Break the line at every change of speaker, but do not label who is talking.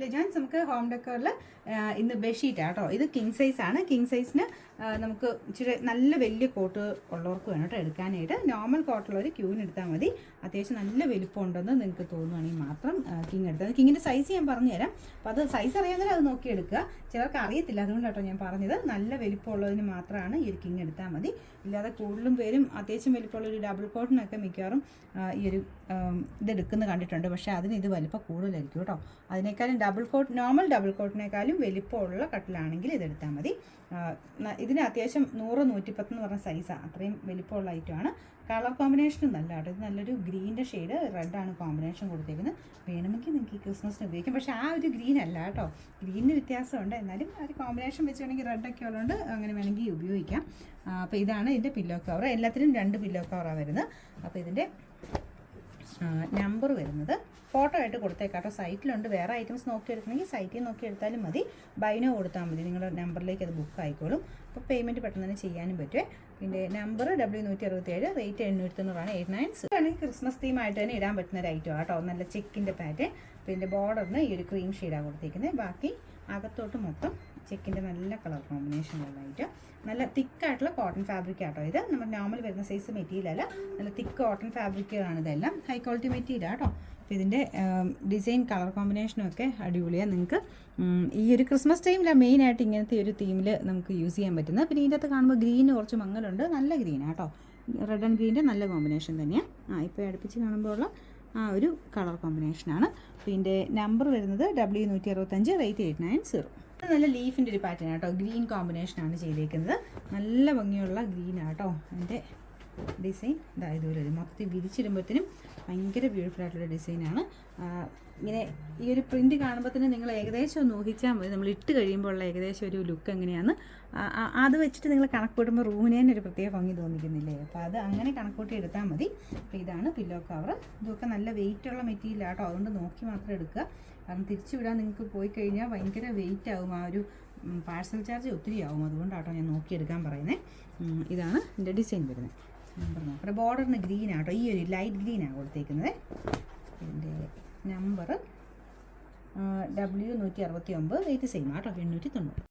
Village നമുക്ക് home ഡെക്കറിൽ ഇന്ന് bedsheet ആട്ടോ. ഇത് കിങ് സൈസ് ആണ്. കിങ് സൈസിന് നമുക്ക് ഇച്ചിരി നല്ല വലിയ കോട്ട് ഉള്ളവർക്ക് വേണം കേട്ടോ എടുക്കാനായിട്ട്. നോർമൽ കോട്ടുള്ളവർ ക്യൂവിന് എടുത്താൽ മതി. അത്യാവശ്യം നല്ല വലിപ്പം ഉണ്ടെന്ന് നിങ്ങൾക്ക് തോന്നുകയാണെങ്കിൽ മാത്രം കിങ് എടുത്താൽ. കിങ്ങിൻ്റെ സൈസ് ഞാൻ പറഞ്ഞുതരാം. അപ്പോൾ അത് സൈസ് അറിയാമെങ്കിൽ അത് നോക്കി എടുക്കുക. ചിലർക്ക് അറിയത്തില്ല, അതുകൊണ്ടാട്ടോ ഞാൻ പറഞ്ഞത്. നല്ല വലിപ്പമുള്ളതിന് മാത്രമാണ് ഈ ഒരു കിങ് എടുത്താൽ മതി. ഇല്ലാതെ കൂടുതലും പേരും അത്യാവശ്യം വലിപ്പമുള്ള ഒരു ഡബിൾ കോട്ടിനൊക്കെ മിക്കവാറും ഈ ഒരു ഇതെടുക്കുന്നത് കണ്ടിട്ടുണ്ട്. പക്ഷേ അതിന് ഇത് വലിപ്പം കൂടുതലായിരിക്കും കേട്ടോ. അതിനേക്കാളും നോർമൽ ഡബിൾ കോട്ടിനേക്കാളും വലിപ്പമുള്ള കട്ടിലാണെങ്കിൽ ഇതെടുത്താൽ മതി. ഇതിന് അത്യാവശ്യം 100-110 എന്ന് പറഞ്ഞ സൈസാണ്. അത്രയും വലിപ്പമുള്ള ഐറ്റമാണ്. കളർ കോമ്പിനേഷനും നല്ല കേട്ടോ. ഇത് നല്ലൊരു ഗ്രീൻ്റെ ഷെയ്ഡ് റെഡാണ് കോമ്പിനേഷൻ കൊടുത്തേക്കുന്നത്. വേണമെങ്കിൽ നിങ്ങൾക്ക് ഈ ക്രിസ്മസിന് ഉപയോഗിക്കാം. പക്ഷേ ആ ഒരു ഗ്രീൻ അല്ല കേട്ടോ. ഗ്രീനിന് വ്യത്യാസമുണ്ട്. എന്നാലും ആ ഒരു കോമ്പിനേഷൻ വെച്ച് വേണമെങ്കിൽ റെഡൊക്കെ ഉള്ളതുകൊണ്ട് അങ്ങനെ വേണമെങ്കിൽ ഉപയോഗിക്കാം. അപ്പോൾ ഇതാണ് ഇതിൻ്റെ പില്ലോ കവർ. എല്ലാത്തിനും 2 പില്ലോ കവറാണ് വരുന്നത്. അപ്പോൾ ഇതിൻ്റെ നമ്പർ വരുന്നത് ഫോട്ടോ ആയിട്ട് കൊടുത്തേക്കാട്ടോ. സൈറ്റിലുണ്ട്. വേറെ ഐറ്റംസ് നോക്കിയെടുക്കണമെങ്കിൽ സൈറ്റിൽ നോക്കി എടുത്താലും മതി. ബൈനോ കൊടുത്താൽ മതി. നിങ്ങളുടെ നമ്പറിലേക്ക് അത് ബുക്ക് ആയിക്കോളും. അപ്പോൾ പേയ്മെൻറ്റ് പെട്ടെന്ന് തന്നെ ചെയ്യാനും പറ്റുമേ. പിന്നെ നമ്പർ W167, റേറ്റ് 890, 89. ആണെങ്കിൽ ക്രിസ്മസ് തീമായിട്ട് തന്നെ ഇടാൻ പറ്റുന്ന ഒരു ഐറ്റം കേട്ടോ. നല്ല ചെക്കിൻ്റെ പാറ്റേൺ. പിന്നെ ബോർഡറിന് ഈ ഒരു ക്രീം ഷെയ്ഡാണ് കൊടുത്തേക്കുന്നത്. ബാക്കി അകത്തോട്ട് മൊത്തം ചെക്കിൻ്റെ നല്ല കളർ കോമ്പിനേഷനുള്ള ഐറ്റം. നല്ല തിക്കായിട്ടുള്ള കോട്ടൺ ഫാബ്രിക് ആട്ടോ. ഇത് നമ്മൾ നോർമൽ വരുന്ന സൈസ് മെറ്റീരിയൽ അല്ല. നല്ല തിക്ക് കോട്ടൺ ഫാബ്രിക്കുകളാണ് ഇതെല്ലാം. ഹൈ ക്വാളിറ്റി മെറ്റീരിയൽ ആട്ടോ. അപ്പോൾ ഇതിൻ്റെ ഡിസൈൻ കളർ കോമ്പിനേഷനും ഒക്കെ അടിപൊളിയാണ്. നിങ്ങൾക്ക് ഈ ഒരു ക്രിസ്മസ് ടൈമിലാണ് മെയിനായിട്ട് ഇങ്ങനത്തെ ഒരു തീമിൽ നമുക്ക് യൂസ് ചെയ്യാൻ പറ്റുന്നത്. പിന്നെ ഇതിൻ്റെ അകത്ത് കാണുമ്പോൾ ഗ്രീന് കുറച്ച് മങ്ങലുണ്ട്. നല്ല ഗ്രീനാണ് കേട്ടോ. റെഡ് ആൻഡ് ഗ്രീൻ്റെ നല്ല കോമ്പിനേഷൻ തന്നെയാണ്. ഇപ്പോൾ അടുപ്പിച്ച് കാണുമ്പോൾ ഉള്ള ആ ഒരു കളർ കോമ്പിനേഷനാണ്. ഇതിൻ്റെ നമ്പർ വരുന്നത് W165, റേറ്റ് 890. നല്ല ലീഫിൻ്റെ ഒരു പാറ്റേൺ ആട്ടോ. ഗ്രീൻ കോമ്പിനേഷനാണ് ചെയ്തേക്കുന്നത്. നല്ല ഭംഗിയുള്ള ഗ്രീനാണ് കേട്ടോ. അതിൻ്റെ ഡിസൈൻ ഇതുപോലെ ഒരു മൊത്തത്തിൽ വിരിച്ചിടുമ്പോഴത്തേനും ഭയങ്കര ബ്യൂട്ടിഫുൾ ആയിട്ടുള്ള ഡിസൈനാണ്. ഇങ്ങനെ ഈ ഒരു പ്രിൻറ്റ് കാണുമ്പോൾ തന്നെ നിങ്ങൾ ഏകദേശം ഒന്ന് ഊഹിച്ചാൽ മതി നമ്മൾ ഇട്ട് കഴിയുമ്പോൾ ഉള്ള ഏകദേശം ഒരു ലുക്ക് എങ്ങനെയാണ്. അത് വെച്ചിട്ട് നിങ്ങൾ കണക്ക് കൂട്ടുമ്പോൾ റൂമിന് തന്നെ ഒരു പ്രത്യേക ഭംഗി തോന്നിക്കുന്നില്ലേ. അപ്പോൾ അത് അങ്ങനെ കണക്ക് കൂട്ടി എടുത്താൽ മതി. അപ്പോൾ ഇതാണ് പില്ലോ കവർ. ഇതൊക്കെ നല്ല വെയിറ്റുള്ള മെറ്റീരിയൽ ആട്ടോ. അതുകൊണ്ട് നോക്കി മാത്രം എടുക്കുക. കാരണം തിരിച്ചു വിടാൻ നിങ്ങൾക്ക് പോയി കഴിഞ്ഞാൽ ഭയങ്കര വെയിറ്റ് ആകും. ആ ഒരു പാഴ്സൽ ചാർജ് ഒത്തിരി ആവും. അതുകൊണ്ടാട്ടോ ഞാൻ നോക്കിയെടുക്കാൻ പറയുന്നത്. ഇതാണ് എൻ്റെ ഡിസൈൻ വരുന്നത്. നമ്പർ നോക്കട്ടെ. ബോർഡറിന് ഗ്രീൻ ആട്ടോ. ഈ ഒരു ലൈറ്റ് ഗ്രീനാണ് കൊടുത്തേക്കുന്നത്. ഇതിൻ്റെ നമ്പർ W169, റേറ്റ് സെയിം ആട്ടോ. 890.